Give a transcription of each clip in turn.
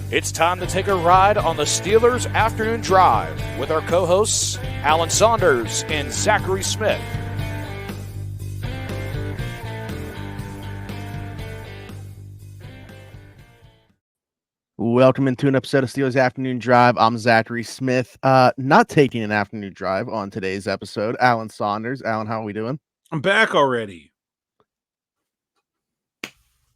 It's time to take a ride on the Steelers Afternoon Drive with our co-hosts, Alan Saunders and Zachary Smith. Welcome into an episode of Steelers Afternoon Drive. I'm Zachary Smith. Not taking an afternoon drive on today's episode. Alan Saunders. Alan, how are we doing? I'm back already.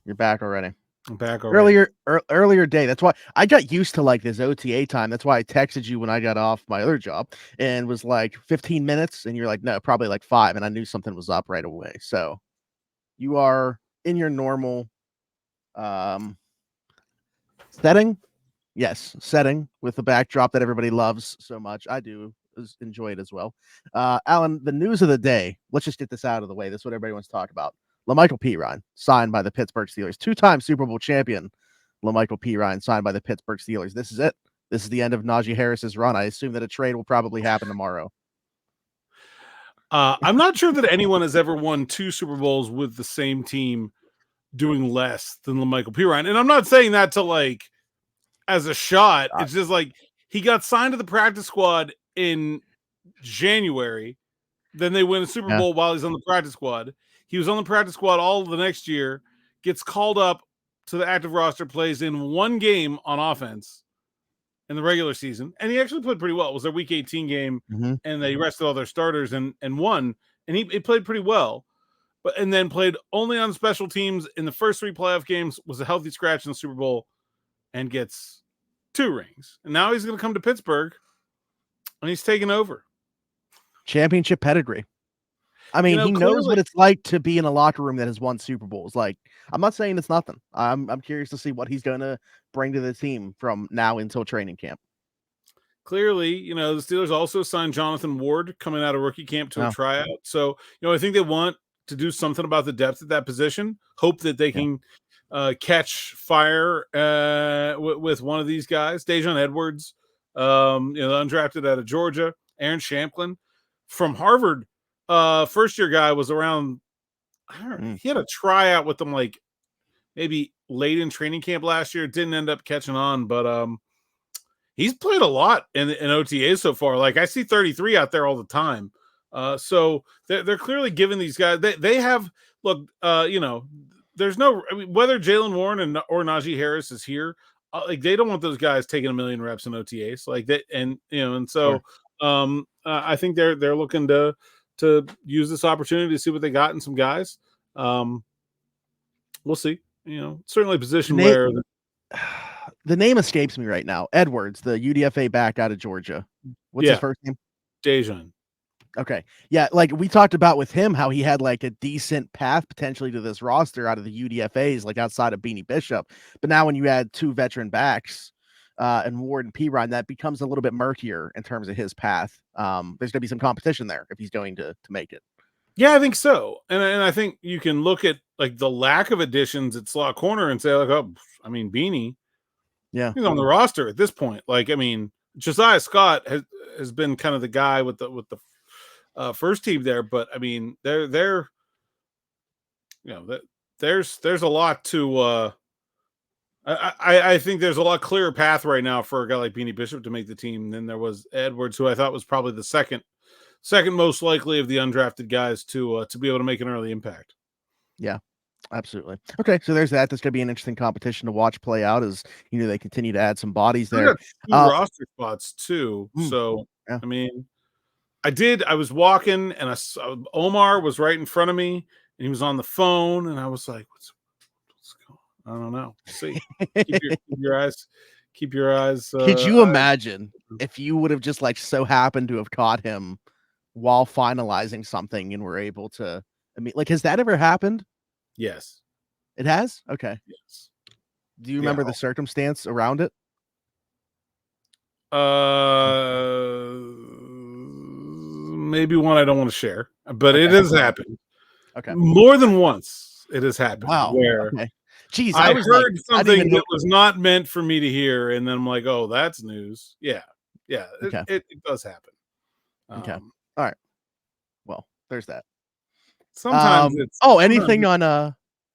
You're back already. I'm back already. Earlier day. That's why I got used to like this OTA time. That's why I texted you when I got off my other job and was like 15 minutes. And you're like, no, probably like 5. And I knew something was up right away. So you are in your normal setting. Yes, setting with the backdrop that everybody loves so much. I do enjoy it as well. Alan, the news of the day. Let's just get this out of the way. This is what everybody wants to talk about. LaMichael Pirine signed by the Pittsburgh Steelers. 2-time Super Bowl champion LaMichael Pirine signed by the Pittsburgh Steelers. This is it. This is the end of Najee Harris's run. I assume that a trade will probably happen tomorrow. I'm not sure that anyone has ever won 2 Super Bowls with the same team doing less than LaMichael Pirine. And I'm not saying that to like as a shot. It's just like he got signed to the practice squad in January. Then they win a Super Bowl while he's on the practice squad. He was on the practice squad all of the next year, gets called up to the active roster, plays in 1 game on offense in the regular season. And he actually played pretty well. It was their week 18 game, and they rested all their starters and won. And he played pretty well. And then played only on special teams in the first 3 playoff games, was a healthy scratch in the Super Bowl, and gets 2 rings. And now he's going to come to Pittsburgh, and he's taking over. Championship pedigree. I mean, he knows what it's like to be in a locker room that has won Super Bowls. Like, I'm not saying it's nothing. I'm curious to see what he's going to bring to the team from now until training camp. Clearly, the Steelers also signed Jonathan Ward coming out of rookie camp to a tryout. So, I think they want to do something about the depth at that position. Hope that they can catch fire with one of these guys. Dejon Edwards, undrafted out of Georgia. Aaron Shamplin from Harvard. First year guy was around. He had a tryout with them like maybe late in training camp last year. Didn't end up catching on, but he's played a lot in OTAs so far. Like I see 33 out there all the time. So they're clearly giving these guys. They have look. There's no whether Jaylen Warren or Najee Harris is here. Like they don't want those guys taking 1 million reps in OTAs. Like that, and so I think they're looking to use this opportunity to see what they got in some guys. We'll see. Certainly a position where the name escapes me right now. Edwards, the UDFA back out of Georgia. What's his first name? Dejon. Okay. Yeah, like we talked about with him, how he had like a decent path potentially to this roster out of the UDFAs, like outside of Beanie Bishop. But now when you add 2 veteran backs, and Ward and Pirine, that becomes a little bit murkier in terms of his path. There's going to be some competition there if he's going to make it. Yeah, I think so. And I think you can look at like the lack of additions at slot corner and say like, Beanie, he's on the roster at this point. Like, Josiah Scott has been kind of the guy with the first team there, but there's a lot to. I think there's a lot clearer path right now for a guy like Beanie Bishop to make the team than there was Edwards, who I thought was probably the second most likely of the undrafted guys to be able to make an early impact. Yeah, absolutely. Okay, so there's that. That's going to be an interesting competition to watch play out as they continue to add some bodies there. Roster spots too. So I was walking and Omar was right in front of me and he was on the phone and I was like, what's going on? I don't know. See, keep your eyes. Could you imagine if you would have just like so happened to have caught him while finalizing something and were able to? Has that ever happened? Yes, it has. Okay. Yes. Do you remember the circumstance around it? Maybe one I don't want to share, but it has happened. Okay, more than once it has happened. Wow. Where okay. Jeez, I heard something that was not meant for me to hear, and then I'm like, "Oh, that's news." Yeah, okay. It does happen. Okay, all right. Well, there's that. Sometimes anything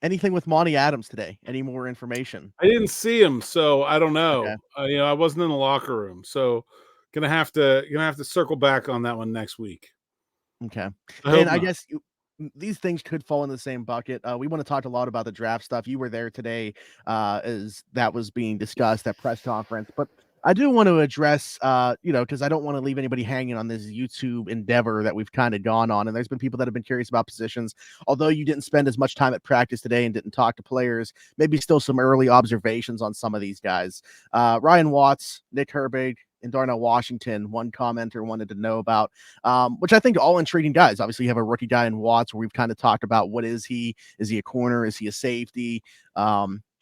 Anything with Monty Adams today? Any more information? I didn't see him, so I don't know. Okay. I wasn't in the locker room, so gonna have to circle back on that one next week. Okay. I hope And I not. guess these things could fall in the same bucket. We want to talk a lot about the draft stuff. You were there today as that was being discussed at press conference, but I do want to address, because I don't want to leave anybody hanging on this YouTube endeavor that we've kind of gone on. And there's been people that have been curious about positions. Although you didn't spend as much time at practice today and didn't talk to players, maybe still some early observations on some of these guys. Ryan Watts, Nick Herbig, and Darnell Washington, one commenter wanted to know about, which I think are all intriguing guys. Obviously, you have a rookie guy in Watts where we've kind of talked about what is he? Is he a corner? Is he a safety?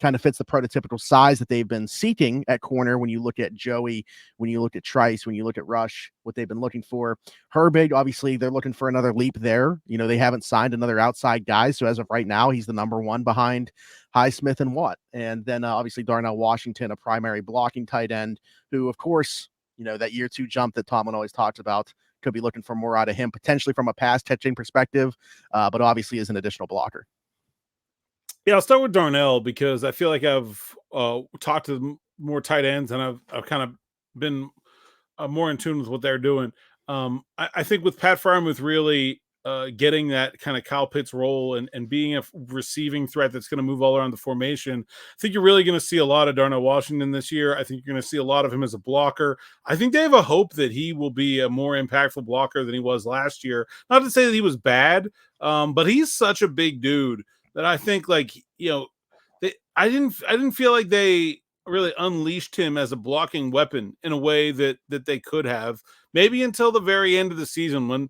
Kind of fits the prototypical size that they've been seeking at corner when you look at Joey, when you look at Trice, when you look at Rush, what they've been looking for. Herbig, obviously, they're looking for another leap there. They haven't signed another outside guy. So as of right now, he's the number one behind Highsmith and Watt. And then obviously Darnell Washington, a primary blocking tight end who, of course, that year two jump that Tomlin always talks about, could be looking for more out of him, potentially from a pass catching perspective, but obviously as an additional blocker. Yeah, I'll start with Darnell because I feel like I've talked to more tight ends and I've kind of been more in tune with what they're doing. I think with Pat Freiermuth really getting that kind of Kyle Pitts role and being a receiving threat that's going to move all around the formation, I think you're really going to see a lot of Darnell Washington this year. I think you're going to see a lot of him as a blocker. I think they have a hope that he will be a more impactful blocker than he was last year. Not to say that he was bad, but he's such a big dude that I think I didn't feel like they really unleashed him as a blocking weapon in a way that they could have, maybe until the very end of the season when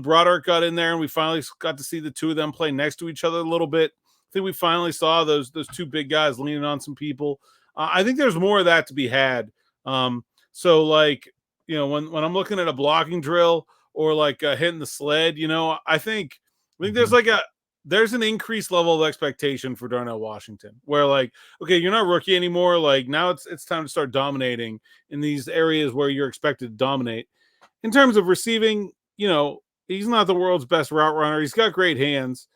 Broderick got in there and we finally got to see the two of them play next to each other a little bit. I think we finally saw those two big guys leaning on some people. I think there's more of that to be had. When I'm looking at a blocking drill or hitting the sled, I think there's an increased level of expectation for Darnell Washington where okay, you're not a rookie anymore. Now it's time to start dominating in these areas where you're expected to dominate. In terms of receiving, he's not the world's best route runner. He's got great hands.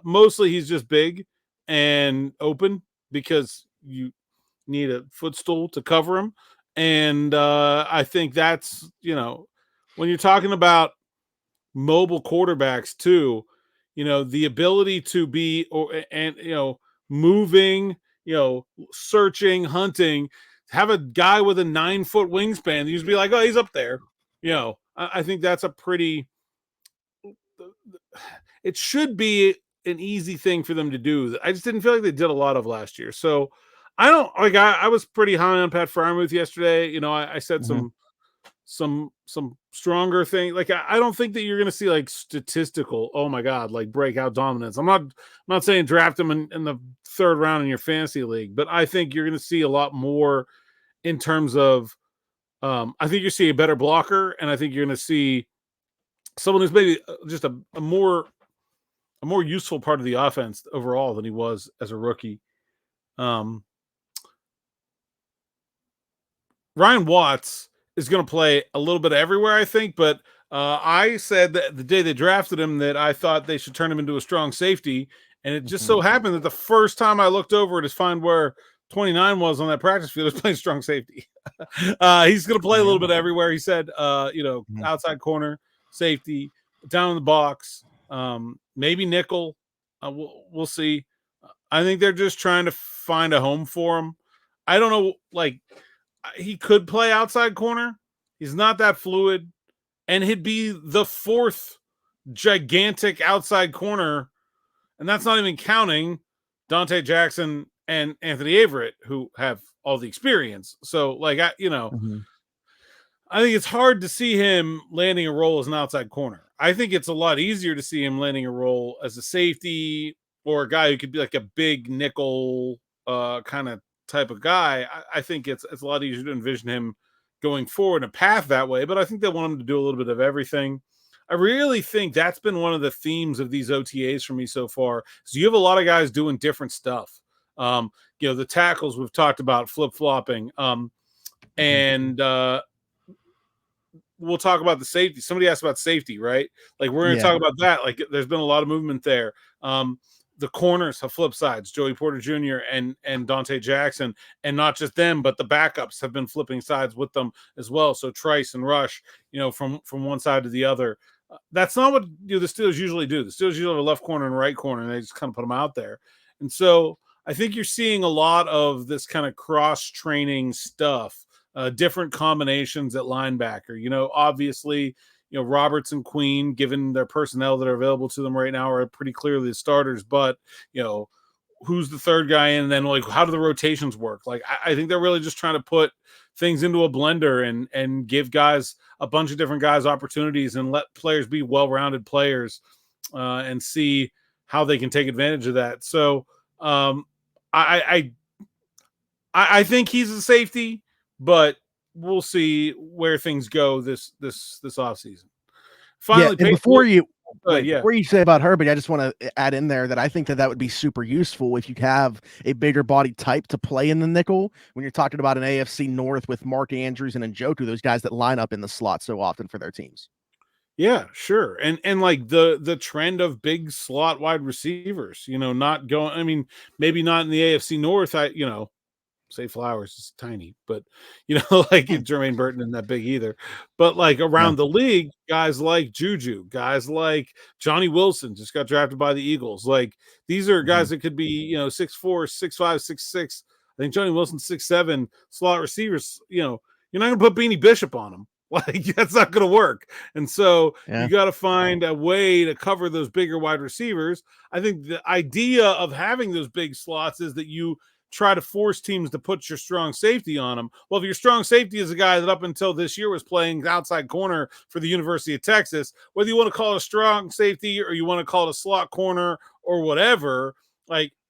Mostly he's just big and open because you need a footstool to cover him. And I think that's, when you're talking about mobile quarterbacks too, the ability to be moving, searching, hunting, have a guy with a 9-foot wingspan. You just be like, oh, he's up there. I think that's it should be an easy thing for them to do. I just didn't feel like they did a lot of last year. So I was pretty high on Pat Freiermuth yesterday. I said some stronger thing. I don't think that you're going to see statistical, oh my God, breakout dominance. I'm not saying draft him in the third round in your fantasy league, but I think you're going to see a lot more in terms of, I think you see a better blocker, and I think you're going to see someone who's maybe just a more useful part of the offense overall than he was as a rookie. Ryan Watts is going to play a little bit everywhere, I think, but I said that the day they drafted him that I thought they should turn him into a strong safety, and it just so happened that the first time I looked over to find where 29 was on that practice field, was playing strong safety. He's going to play a little bit everywhere. He said, outside corner, safety, down in the box, maybe nickel. We'll see. I think they're just trying to find a home for him. I don't know, he could play outside corner. He's not that fluid, and he'd be the fourth gigantic outside corner, and that's not even counting Dante Jackson and Anthony Averett, who have all the experience. So, I think it's hard to see him landing a role as an outside corner. I think it's a lot easier to see him landing a role as a safety or a guy who could be a big nickel kind of type of guy. I think it's a lot easier to envision him going forward in a path that way, but I think they want him to do a little bit of everything. I really think that's been one of the themes of these OTAs for me so far. So you have a lot of guys doing different stuff. The tackles we've talked about flip-flopping, and we'll talk about the safety. Somebody asked about safety, right? We're going to talk about that. There's been a lot of movement there. the corners have flip sides, Joey Porter Jr. and Dante Jackson, and not just them, but the backups have been flipping sides with them as well. So Trice and Rush, from one side to the other. That's not what the Steelers usually do. The Steelers usually have a left corner and a right corner, and they just kind of put them out there. And so I think you're seeing a lot of this kind of cross-training stuff, different combinations at linebacker. Obviously, Roberts and Queen, given their personnel that are available to them right now, are pretty clearly the starters. But, who's the third guy in? And then, how do the rotations work? I think they're really just trying to put things into a blender and give guys, a bunch of different guys, opportunities and let players be well-rounded players and see how they can take advantage of that. So I think he's a safety, but we'll see where things go this offseason. Finally, before you say about Herbig, I just want to add in there that I think that would be super useful if you have a bigger body type to play in the nickel. When you're talking about an AFC North with Mark Andrews and Njoku, those guys that line up in the slot so often for their teams. Yeah, sure. And the trend of big slot wide receivers, not going, I mean, maybe not in the AFC North, say Flowers is tiny, but Jermaine Burton isn't that big either. But around the league, guys like Juju, guys like Johnny Wilson just got drafted by the Eagles. These are guys that could be 6'4", 6'5", 6'6". I think Johnny Wilson's 6'7", slot receivers. You're not gonna put Beanie Bishop on them. That's not gonna work. And so you got to find a way to cover those bigger wide receivers. I think the idea of having those big slots is that you try to force teams to put your strong safety on them. Well, if your strong safety is a guy that up until this year was playing outside corner for the University of Texas, whether you want to call it a strong safety or you want to call it a slot corner or whatever,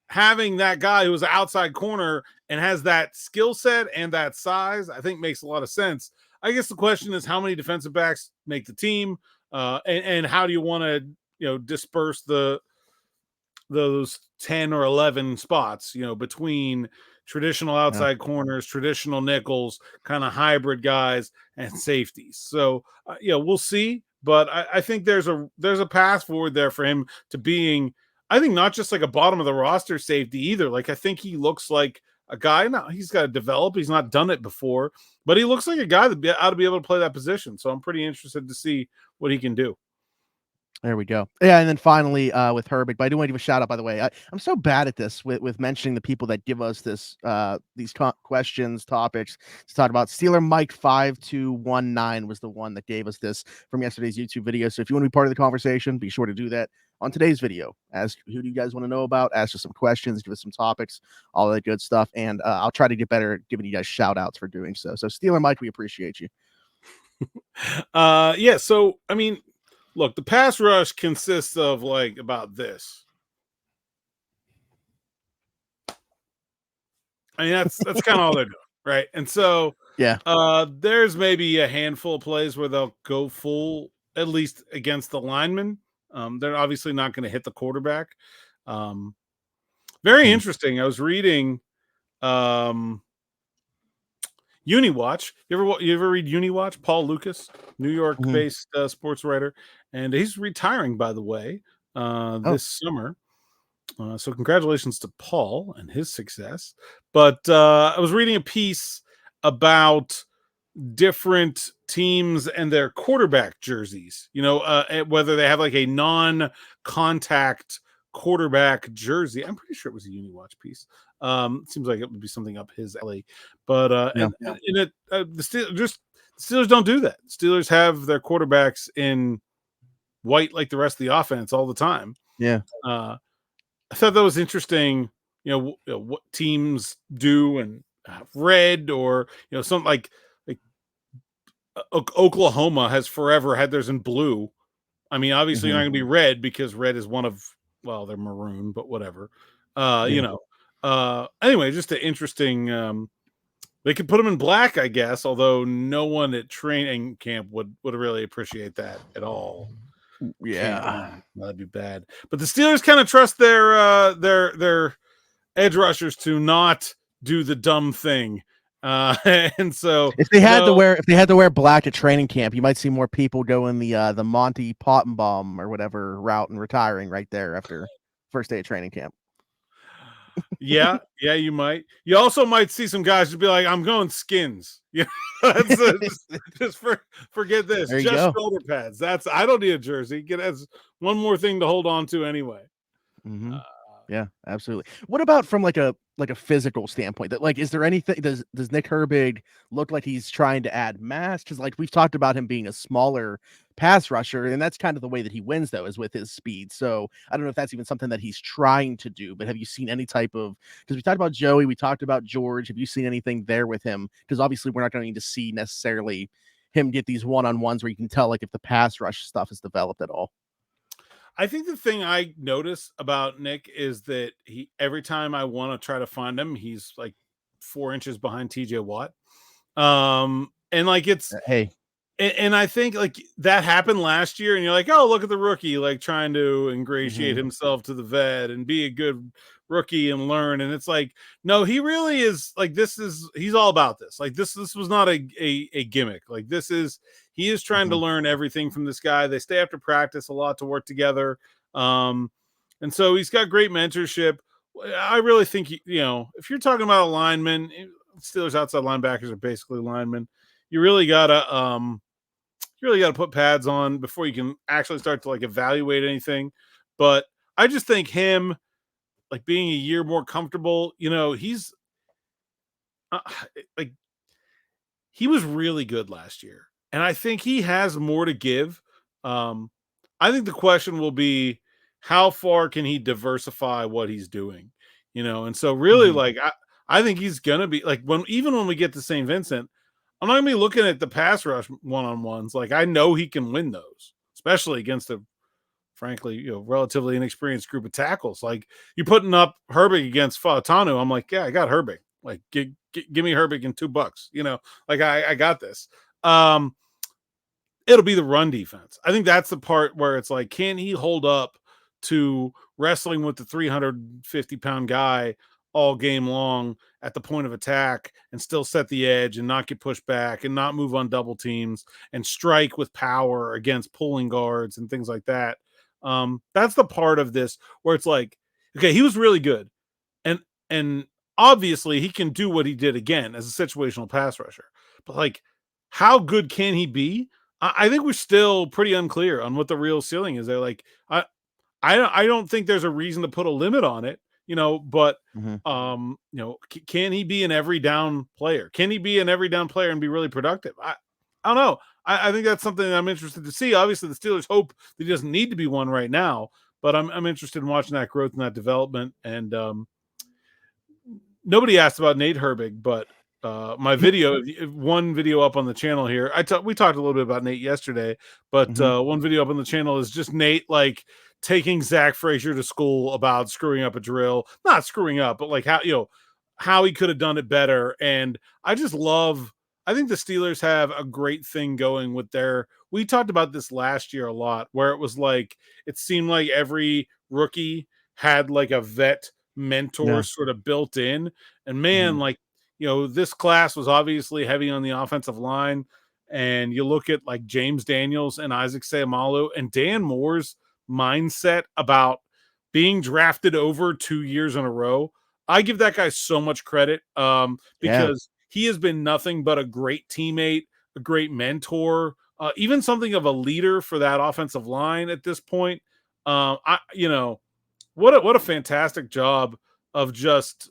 having that guy who's an outside corner and has that skill set and that size, I think makes a lot of sense. I guess the question is how many defensive backs make the team, and how do you want to, disperse those 10 or 11 spots, between traditional outside corners, traditional nickels, kind of hybrid guys, and safeties. So, we'll see. But I think there's a path forward there for him to being, I think, not just a bottom of the roster safety either. I think he looks like a guy. Now he's got to develop. He's not done it before, but he looks like a guy that ought to be able to play that position. So I'm pretty interested to see what he can do. There we go. Yeah, and then finally with Herbig, but I do want to give a shout out, by the way. I'm so bad at this with mentioning the people that give us this these questions, topics to talk about. Steeler Mike 5219 was the one that gave us this from yesterday's YouTube video. So if you want to be part of the conversation, be sure to do that on today's video. Ask who do you guys want to know about, ask us some questions, give us some topics, all that good stuff. And I'll try to get better at giving you guys shout outs for doing so. So Steeler Mike, we appreciate you. Yeah, so I mean, look, the pass rush consists of about this. I mean, that's kind of all they're doing, right? And so there's maybe a handful of plays where they'll go full, at least against the linemen. They're obviously not going to hit the quarterback. Very interesting. I was reading Uniwatch. You ever read Uniwatch? Paul Lucas, New York-based sports writer, and he's retiring, by the way, this summer. So congratulations to Paul and his success. But I was reading a piece about different teams and their quarterback jerseys, whether they have a non-contact quarterback jersey. I'm pretty sure it was a Uniwatch piece. It seems like it would be something up his alley, but the Steelers don't do that. Steelers have their quarterbacks in white like the rest of the offense all the time. Yeah. I thought that was interesting, what teams do and red or, something like Oklahoma has forever had theirs in blue. I mean, obviously you're not going to be red because red is one of, well, they're maroon, but whatever. Anyway, just an interesting, they could put them in black, I guess, although no one at training camp would really appreciate that at all. Yeah, that'd be bad. But the Steelers kind of trust their edge rushers to not do the dumb thing. And so if they had to wear black at training camp, you might see more people going the Monty Pottenbaum or whatever route and retiring right there after first day of training camp. Yeah, you might. You also might see some guys just be like, "I'm going skins." Yeah, just forget this. There you Just go. shoulder pads. I don't need a jersey. Get as one more thing to hold on to anyway. Mm-hmm. Yeah, absolutely. What about from like a physical standpoint? That like, is there anything? Does Nick Herbig look like he's trying to add mass? Because like we've talked about him being a smaller pass rusher, and that's kind of the way that he wins, though, is with his speed. So I don't know if that's even something that he's trying to do. But have you seen any type of? Because we talked about Joey, we talked about George. Have you seen anything there with him? Because obviously we're not going to see necessarily him get these one-on-ones where you can tell like if the pass rush stuff is developed at all. I think the thing I notice about Nick is that every time I want to try to find him, he's like 4 inches behind TJ Watt. And like Hey, and I think like that happened last year, and you're like, oh, look at the rookie, like trying to ingratiate himself to the vet and be a good rookie and learn. And it's like, no, he really is like, he's all about this. Like this was not a gimmick. Like he is trying to learn everything from this guy. They stay after practice a lot to work together. And so he's got great mentorship. I really think, if you're talking about a lineman, Steelers outside linebackers are basically linemen. You really gotta put pads on before you can actually start to like evaluate anything. But I just think him like being a year more comfortable, he's like, he was really good last year, and I think he has more to give. I think the question will be, how far can he diversify what he's doing? And so really like, I think he's going to be like, even when we get to St. Vincent, I'm not going to be looking at the pass rush one-on-ones. Like I know he can win those, especially against a frankly, relatively inexperienced group of tackles. Like you're putting up Herbig against Fautanu. I'm like, yeah, I got Herbig. Like give me Herbig in $2. Like I got this. It'll be the run defense. I think that's the part where it's like, can he hold up to wrestling with the 350-pound guy all game long at the point of attack and still set the edge and not get pushed back and not move on double teams and strike with power against pulling guards and things like that. That's the part of this where it's like, okay, he was really good. And obviously he can do what he did again as a situational pass rusher, but like, how good can he be? I think we're still pretty unclear on what the real ceiling is. They're like, I don't think there's a reason to put a limit on it, but can he be an every down player? Can he be an every down player and be really productive? I don't know. I think that's something that I'm interested to see. Obviously the Steelers hope that he doesn't need to be one right now, but I'm interested in watching that growth and that development. And nobody asked about Nate Herbig, but my video, one video up on the channel here. We talked a little bit about Nate yesterday, but one video up on the channel is just Nate like taking Zach Frazier to school about screwing up a drill, not screwing up, but like how he could have done it better. And I think the Steelers have a great thing going with we talked about this last year a lot, where it was like, it seemed like every rookie had like a vet mentor sort of built in. And man, like, this class was obviously heavy on the offensive line. And you look at like James Daniels and Isaac Seumalo and Dan Moore's mindset about being drafted over 2 years in a row. I give that guy so much credit because he has been nothing but a great teammate, a great mentor, even something of a leader for that offensive line at this point. What a fantastic job of just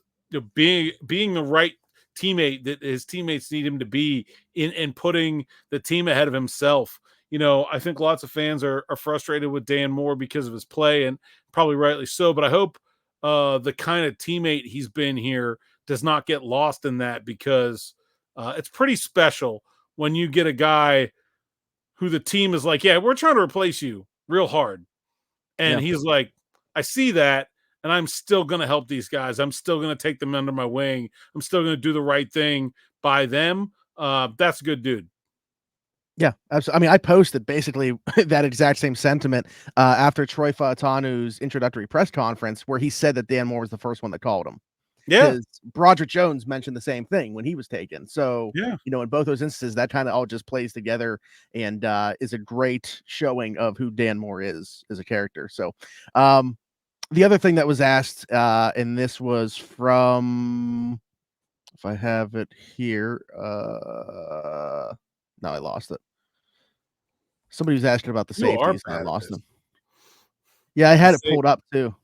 being the right teammate that his teammates need him to be in putting the team ahead of himself. I think lots of fans are frustrated with Dan Moore because of his play, and probably rightly so, but I hope the kind of teammate he's been here does not get lost in that, because it's pretty special when you get a guy who the team is like, yeah, we're trying to replace you real hard. And he's like, I see that, and I'm still going to help these guys. I'm still going to take them under my wing. I'm still going to do the right thing by them. That's a good dude. Yeah, absolutely. I mean, I posted basically that exact same sentiment after Troy Fautanu's introductory press conference, where he said that Dan Moore was the first one that called him. Yeah. Because Broderick Jones mentioned the same thing when he was taken. So, in both those instances, that kind of all just plays together and is a great showing of who Dan Moore is as a character. So, The other thing that was asked, and this was from, if I have it here, no, I lost it. Somebody was asking about the You are safeties, and I bad at lost this. them. Yeah, I had it pulled up too.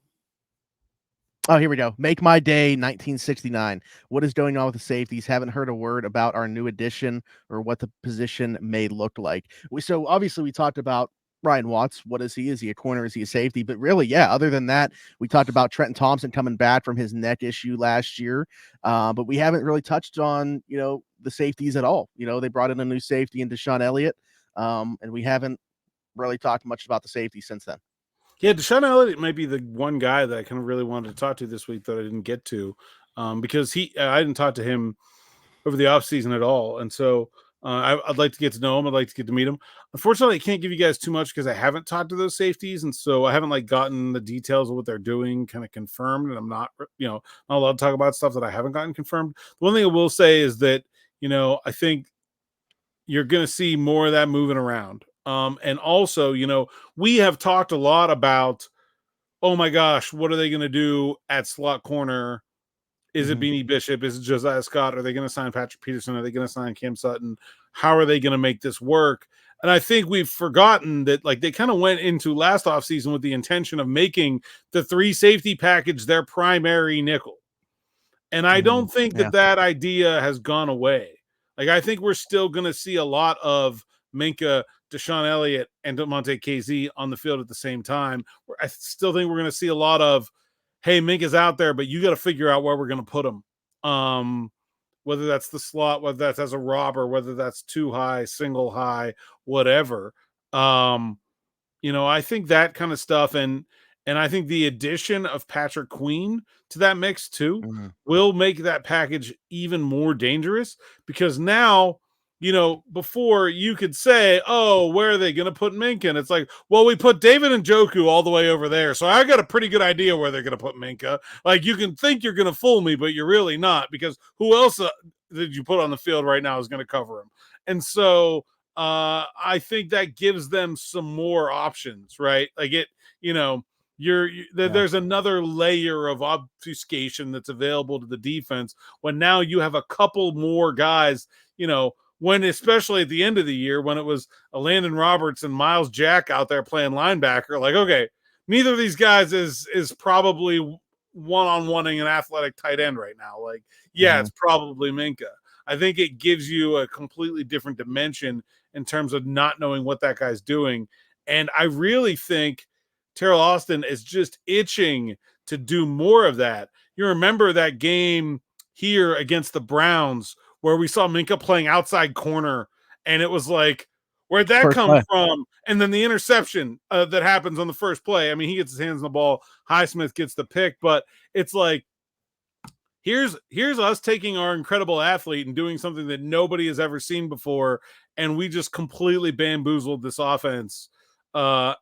Oh, here we go. Make My Day 1969. What is going on with the safeties? Haven't heard a word about our new addition or what the position may look like. So obviously we talked about Ryan Watts. What is he? Is he a corner? Is he a safety? But really, yeah, other than that, we talked about Trenton Thompson coming back from his neck issue last year. But we haven't really touched on, the safeties at all. They brought in a new safety in Deshaun Elliott. And we haven't really talked much about the safety since then. Yeah, Deshaun Elliott might be the one guy that I kind of really wanted to talk to this week that I didn't get to, because I didn't talk to him over the offseason at all. And so I'd like to get to know him. I'd like to get to meet him. Unfortunately, I can't give you guys too much because I haven't talked to those safeties. And so I haven't gotten the details of what they're doing kind of confirmed. And I'm not, not allowed to talk about stuff that I haven't gotten confirmed. The one thing I will say is that, I think you're going to see more of that moving around. And also, we have talked a lot about, oh my gosh, what are they going to do at slot corner? Is it Beanie Bishop? Is it Josiah Scott? Are they going to sign Patrick Peterson? Are they going to sign Cam Sutton? How are they going to make this work? And I think we've forgotten that they kind of went into last offseason with the intention of making the 3 safety package their primary nickel. And I don't think that idea has gone away. I think we're still going to see a lot of Minkah, Deshaun Elliott, and DeMonte KZ on the field at the same time. I still think we're going to see a lot of, hey, Minkah's out there, but you got to figure out where we're going to put him. Whether that's the slot, whether that's as a robber, whether that's too high, single high, whatever. I think that kind of stuff. And I think the addition of Patrick Queen to that mix too will make that package even more dangerous, because now, before you could say, oh, where are they going to put Minkah? And it's well, we put David Njoku all the way over there. So I got a pretty good idea where they're going to put Minkah. You can think you're going to fool me, but you're really not, because who else did you put on the field right now is going to cover him? And so I think that gives them some more options, right? There's another layer of obfuscation that's available to the defense when now you have a couple more guys, when especially at the end of the year, when it was a Landon Roberts and Miles Jack out there playing linebacker, okay, neither of these guys is probably one-on-oneing an athletic tight end right now. It's probably Minkah. I think it gives you a completely different dimension in terms of not knowing what that guy's doing. And I really think Terrell Austin is just itching to do more of that. You remember that game here against the Browns where we saw Minkah playing outside corner, and it was where'd that come from? And then the interception that happens on the first play. I mean, he gets his hands on the ball. Highsmith gets the pick, but it's here's us taking our incredible athlete and doing something that nobody has ever seen before, and we just completely bamboozled this offense. Besides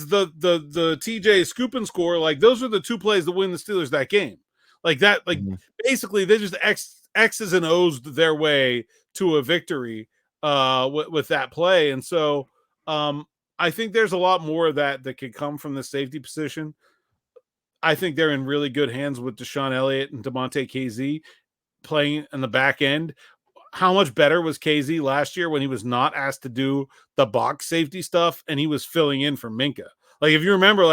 the TJ scoop and score, those are the 2 plays that win the Steelers that game. Basically they just X's and O's their way to a victory with that play. And so I think there's a lot more of that could come from the safety position. I think they're in really good hands with Deshaun Elliott and DeMonte KZ playing in the back end. How much better was KZ last year when he was not asked to do the box safety stuff and he was filling in for Minkah? If you remember,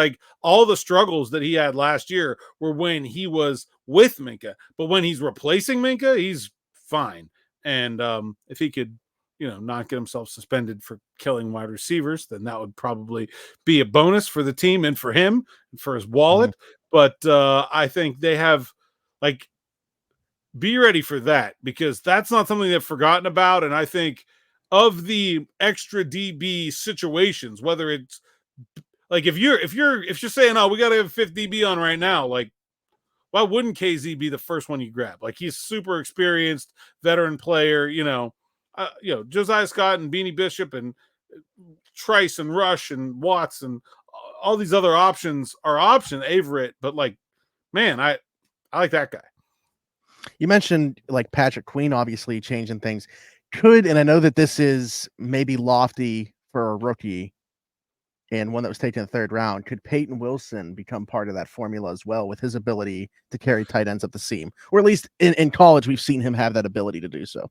all the struggles that he had last year were when he was with Minkah, but when he's replacing Minkah, he's fine. And if he could, not get himself suspended for killing wide receivers, then that would probably be a bonus for the team and for him and for his wallet. But I think they have be ready for that, because that's not something they've forgotten about. And I think of the extra DB situations, whether it's if you're saying, oh, we got to have a 5th DB on right now, why wouldn't KZ be the first one you grab? He's super experienced veteran player, Josiah Scott and Beanie Bishop and Trice and Rush and Watts and all these other options are Averett, but man, I like that guy. You mentioned Patrick Queen obviously changing things. And I know that this is maybe lofty for a rookie, and one that was taken in the 3rd round. Could Peyton Wilson become part of that formula as well with his ability to carry tight ends up the seam? Or at least in college, we've seen him have that ability to do so.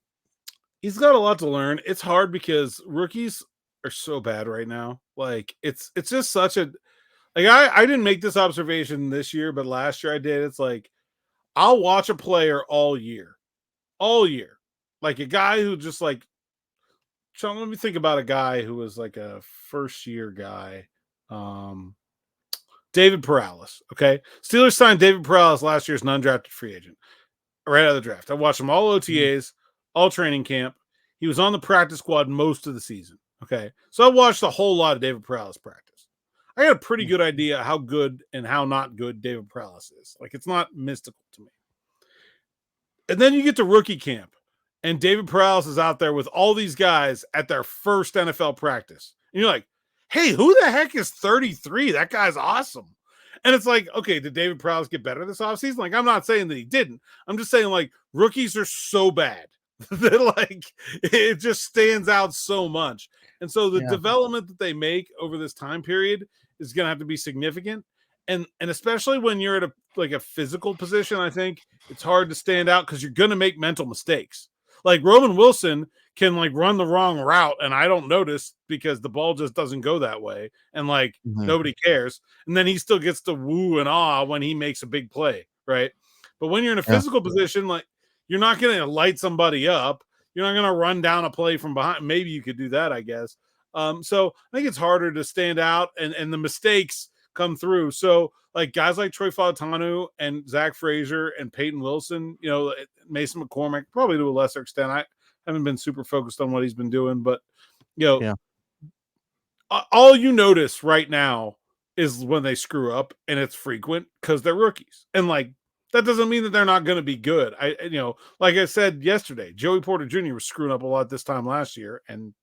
He's got a lot to learn. It's hard because rookies are so bad right now. Like it's just such a like I didn't make this observation this year, but last year I did. It's like I'll watch a player all year. Like a guy who just like so let me think about a guy who was like a first year guy. David Perales. Okay. Steelers signed David Perales last year's non-drafted free agent right out of the draft. I watched him all OTAs, all training camp. He was on the practice squad most of the season. Okay. So I watched a whole lot of David Perales practice. I got a pretty good idea how good and how not good David Perales is. Like it's not mystical to me. And then you get to rookie camp, and David Perales is out there with all these guys at their first NFL practice. And you're like, hey, who the heck is 33? That guy's awesome. And it's like, okay, did David Perales get better this offseason? Like, I'm not saying that he didn't. I'm just saying, like, rookies are so bad that, like, it just stands out so much. And so the development that they make over this time period is going to have to be significant. And especially when you're at a physical position, I think it's hard to stand out because you're going to make mental mistakes. Like Roman Wilson can like run the wrong route and I don't notice because the ball just doesn't go that way. And like nobody cares. And then he still gets to woo and ah when he makes a big play. Right. But when you're in a physical position, like you're not going to light somebody up. You're not going to run down a play from behind. Maybe you could do that, I guess. So I think it's harder to stand out and the mistakes come through. So like guys like Troy Fautanu and Zach Frazier and Peyton Wilson, you know, Mason McCormick, probably to a lesser extent. I haven't been super focused on what he's been doing, but you know, all you notice right now is when they screw up, and it's frequent because they're rookies. And like that doesn't mean that they're not going to be good. Like I said yesterday, Joey Porter Jr. was screwing up a lot this time last year, and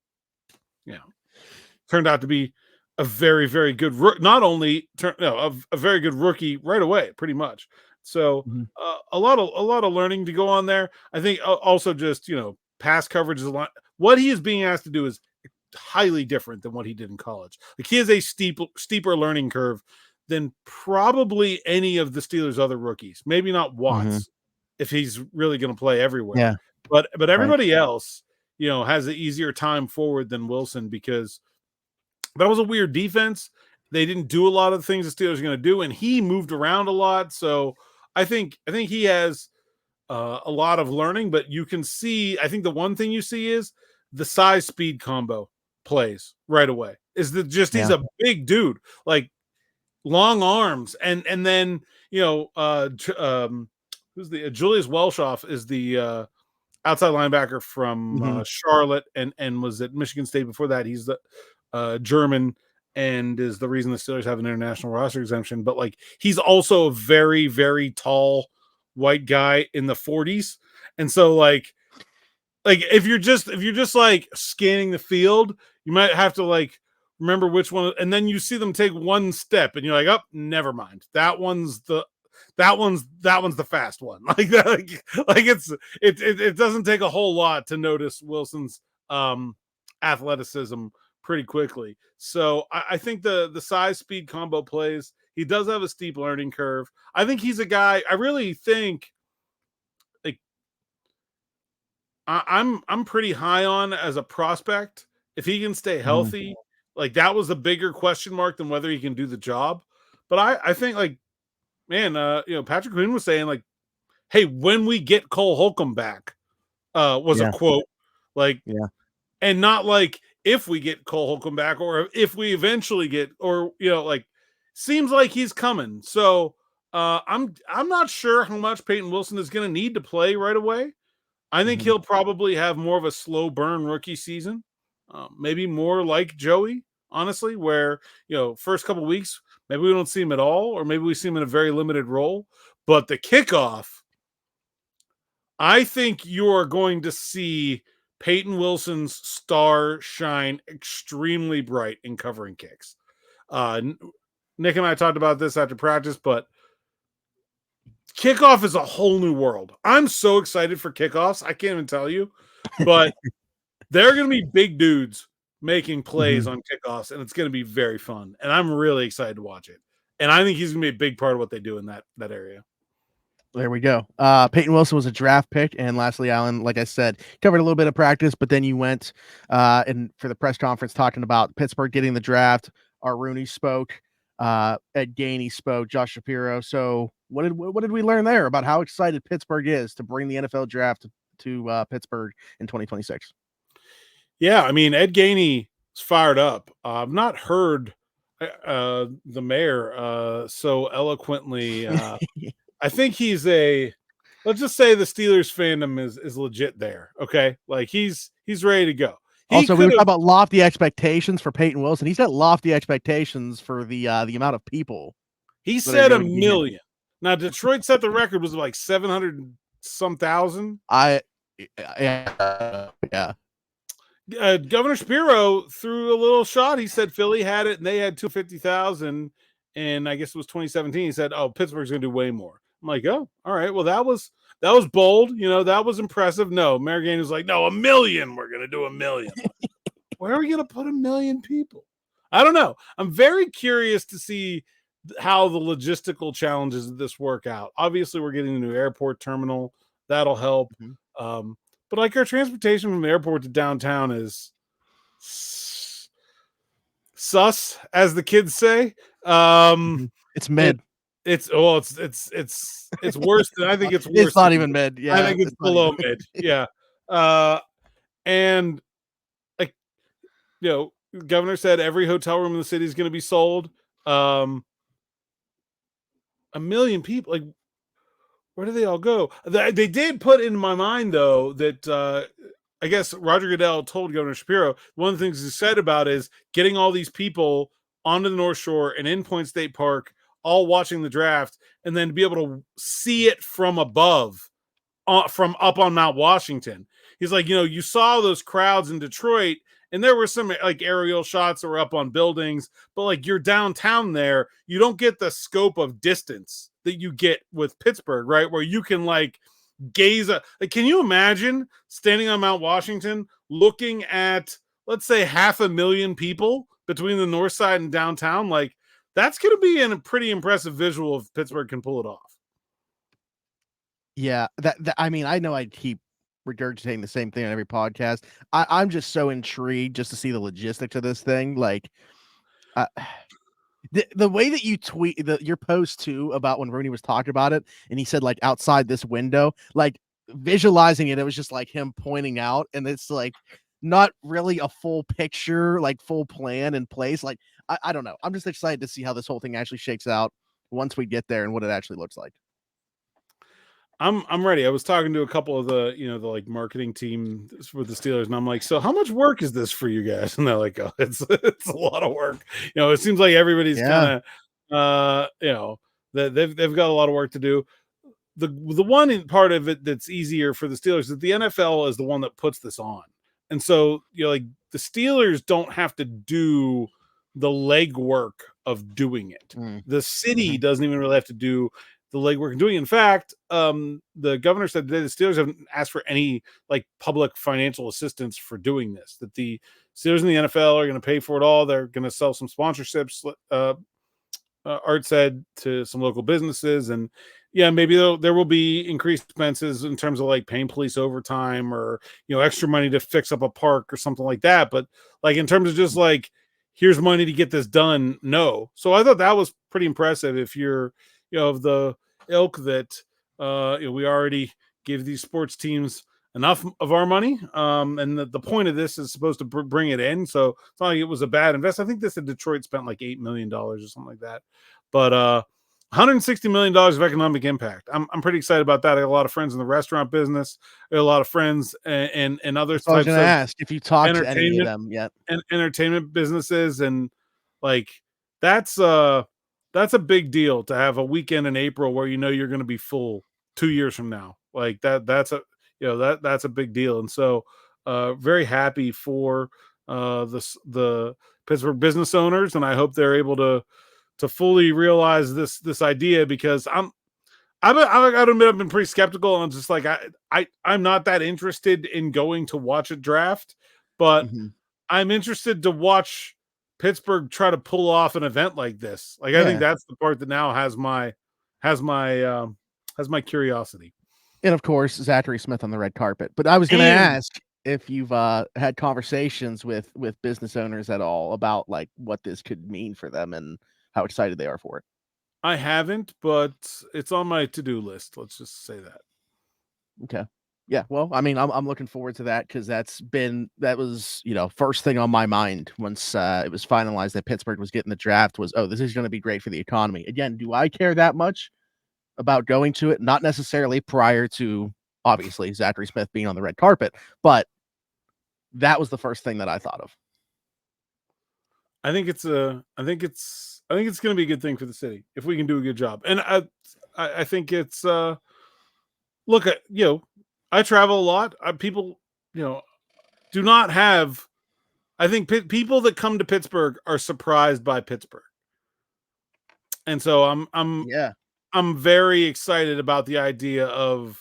turned out to be a very, very good not only a very good rookie right away, pretty much. So a lot of learning to go on there. I think also just pass coverage is a lot. What he is being asked to do is highly different than what he did in college. Like he has a steeper learning curve than probably any of the Steelers' other rookies. Maybe not Watts if he's really going to play everywhere. Yeah, but everybody else, has an easier time forward than Wilson because that was a weird defense. They didn't do a lot of the things the Steelers are going to do, and he moved around a lot. So I think he has a lot of learning, but you can see, I think the one thing you see is the size speed combo plays right away. Is that just he's a big dude, like long arms, and then who's the Julius Welshoff is the outside linebacker from Charlotte and was at Michigan State before that. He's the German and is the reason the Steelers have an international roster exemption. But like he's also a very, very tall white guy in the 40s. And so like if you're just like scanning the field, you might have to like remember which one, and then you see them take one step and you're like, oh, never mind. That one's the fast one. Like that, like it doesn't take a whole lot to notice Wilson's athleticism pretty quickly. So I think the size speed combo plays. He does have a steep learning curve. I think he's a guy. I really think like I'm pretty high on as a prospect. If he can stay healthy, like that was a bigger question mark than whether he can do the job. But I think like, man, Patrick Quinn was saying like, hey, when we get Cole Holcomb back, was a quote, like, and not like if we get Cole Holcomb back or if we eventually get, or like, seems like he's coming. So I'm not sure how much Peyton Wilson is going to need to play right away. I think he'll probably have more of a slow burn rookie season, maybe more like Joey, honestly, where first couple weeks maybe we don't see him at all, or maybe we see him in a very limited role. But the kickoff, I think you are going to see Peyton Wilson's star shine extremely bright in covering kicks. Nick and I talked about this after practice, but kickoff is a whole new world. I'm so excited for kickoffs. I can't even tell you, but they're going to be big dudes making plays on kickoffs, and it's going to be very fun. And I'm really excited to watch it. And I think he's going to be a big part of what they do in that area. There we go. Peyton Wilson was a draft pick. And lastly, Alan, like I said, covered a little bit of practice, but then you went and for the press conference talking about Pittsburgh getting the draft. Rooney spoke, Ed Gainey spoke, Josh Shapiro. So what did we learn there about how excited Pittsburgh is to bring the NFL draft to Pittsburgh in 2026? Yeah, I mean, Ed Gainey is fired up. I've not heard the mayor so eloquently. I think he's let's just say the Steelers fandom is legit there. Okay. Like he's ready to go. Also, we were talking about lofty expectations for Peyton Wilson. He's got lofty expectations for the amount of people. He said 1 million. Now, Detroit set the record was like 700 some thousand. Yeah. Governor Shapiro threw a little shot. He said Philly had it and they had 250,000. And I guess it was 2017. He said, "Oh, Pittsburgh's going to do way more." I'm like, "Oh, all right. Well, that was bold. You know, that was impressive." No, Mayor Gainey was like, "No, 1 million. We're going to do 1 million." Where are we going to put 1 million people? I don't know. I'm very curious to see how the logistical challenges of this work out. Obviously, we're getting a new airport terminal. That'll help. But like our transportation from the airport to downtown is sus, as the kids say. It's mid. It's worse than I think it's worse. It's not even mid. Yeah, I think it's below mid. Yeah. And like, you know, the governor said every hotel room in the city is going to be sold. 1 million people. Like, where do they all go? They did put in my mind though that I guess Roger Goodell told Governor Shapiro one of the things he said about is getting all these people onto the North Shore and in Point State Park, all watching the draft, and then to be able to see it from above, from up on Mount Washington. He's like, you know, you saw those crowds in Detroit, and there were some like aerial shots that were up on buildings, but like you're downtown there, you don't get the scope of distance that you get with Pittsburgh, right? Where you can like gaze at, like, can you imagine standing on Mount Washington looking at, let's say, 500,000 people between the north side and downtown? Like, that's going to be a pretty impressive visual if Pittsburgh can pull it off. Yeah, that I mean, I know I keep regurgitating the same thing on every podcast. I'm just so intrigued just to see the logistics of this thing. Like, the way that you tweet your post too about when Rooney was talking about it, and he said like outside this window, like visualizing it, it was just like him pointing out, and it's like not really a full picture, like full plan in place. Like, I don't know. I'm just excited to see how this whole thing actually shakes out once we get there and what it actually looks like. I'm ready. I was talking to a couple of the like marketing team with the Steelers, and I'm like, so how much work is this for you guys? And they're like, oh, it's a lot of work. You know, it seems like everybody's kind of that they've got a lot of work to do. The one part of it that's easier for the Steelers is that the NFL is the one that puts this on. And so, you know, like the Steelers don't have to do the legwork of doing it. The city doesn't even really have to do the legwork of doing it. In fact, the governor said today the Steelers haven't asked for any like public financial assistance for doing this, that the Steelers and the NFL are going to pay for it all. They're going to sell some sponsorships, Art said, to some local businesses. And yeah, maybe there will be increased expenses in terms of like paying police overtime or, you know, extra money to fix up a park or something like that. But like in terms of just like, here's money to get this done. No. So I thought that was pretty impressive. If you're, you know, of the ilk that we already give these sports teams enough of our money, and the point of this is supposed to bring it in. So it's not like it was a bad invest. I think this in Detroit spent like $8 million or something like that. But $160 million of economic impact. I'm pretty excited about that. I got a lot of friends in the restaurant business. I got a lot of friends and other types. I was going to ask if you talked to any of them yet. And entertainment businesses, and like that's a big deal to have a weekend in April where you know you're going to be full 2 years from now. Like that's a big deal. And so very happy for the Pittsburgh business owners, and I hope they're able to fully realize this idea, because I've been pretty skeptical. I'm just like I'm not that interested in going to watch a draft, but I'm interested to watch Pittsburgh try to pull off an event like this. Like, I think that's the part that now has my curiosity. And of course, Zachary Smith on the red carpet. But I was going to ask if you've had conversations with business owners at all about like what this could mean for them and how excited they are for it. I haven't, but it's on my to-do list. Let's just say that. Okay. Yeah. Well, I mean, I'm looking forward to that because that was, first thing on my mind once it was finalized that Pittsburgh was getting the draft was, oh, this is going to be great for the economy. Again, do I care that much about going to it? Not necessarily prior to obviously Zachary Smith being on the red carpet, but that was the first thing that I thought of. I think it's going to be a good thing for the city if we can do a good job. And I think it's look at, I travel a lot. People, do not have. I think people that come to Pittsburgh are surprised by Pittsburgh, and so I'm very excited about the idea of,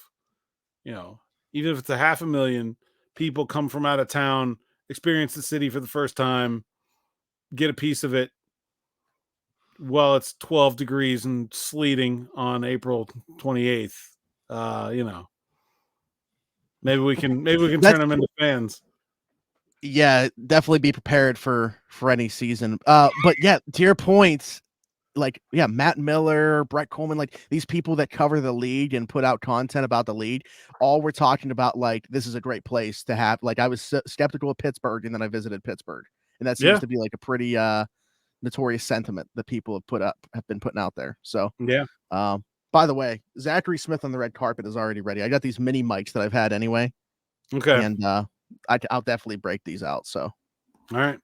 even if it's 500,000 people come from out of town, experience the city for the first time, get a piece of it. Well, it's 12 degrees and sleeting on April 28th. Maybe we can turn them into fans. Yeah, definitely be prepared for any season. But yeah, to your point, like, yeah, Matt Miller, Brett Coleman, like these people that cover the league and put out content about the league, all we're talking about, like, this is a great place to have. Like, I was skeptical of Pittsburgh, and then I visited Pittsburgh, and that seems to be like a pretty notorious sentiment that people have been putting out there. So yeah. By the way, Zachary Smith on the red carpet is already ready. I got these mini mics that I've had anyway. Okay. And I'll definitely break these out. So, all right.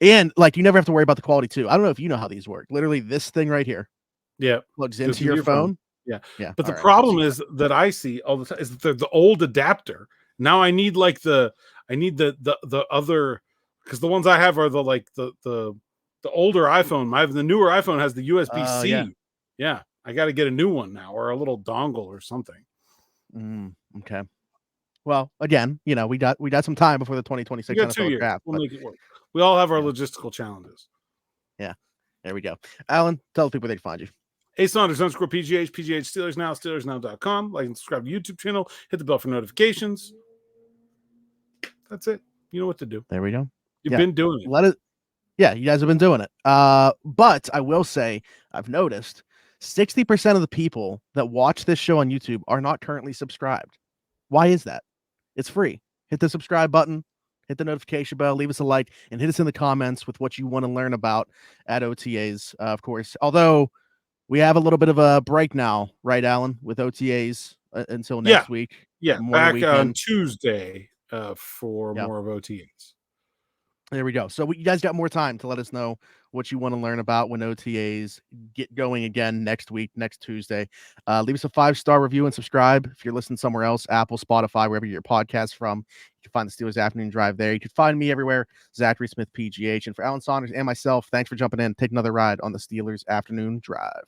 And like, you never have to worry about the quality too. I don't know if you know how these work. Literally this thing right here. Yeah. Plugs into your phone. Yeah. Yeah. But the problem is that I see all the time is that the old adapter. Now I need like the other, because the ones I have are the older iPhone. The newer iPhone has the USB-C. Yeah. I got to get a new one now, or a little dongle or something. Okay. Well, again, we got some time before the 2026 NFL draft. We'll make it work. We all have our logistical challenges. Yeah. There we go. Alan, tell the people they can find you. Saunders _PGH, PGH Steelers Now, SteelersNow.com. Like and subscribe to the YouTube channel. Hit the bell for notifications. That's it. You know what to do. There we go. You've been doing it. Yeah, you guys have been doing it. But I will say, I've noticed 60% of the people that watch this show on YouTube are not currently subscribed. Why is that? It's free. Hit the subscribe button, hit the notification bell, leave us a like, and hit us in the comments with what you want to learn about at OTAs, of course. Although we have a little bit of a break now, right, Alan, with OTAs until next week. Yeah, back on Tuesday for more of OTAs. There we go. So you guys got more time to let us know what you want to learn about when OTAs get going again next week, next Tuesday. Leave us a 5-star review and subscribe. If you're listening somewhere else, Apple, Spotify, wherever you get your podcast from, you can find the Steelers Afternoon Drive there. You can find me everywhere, Zachary Smith, PGH. And for Alan Saunders and myself, thanks for jumping in. Take another ride on the Steelers Afternoon Drive.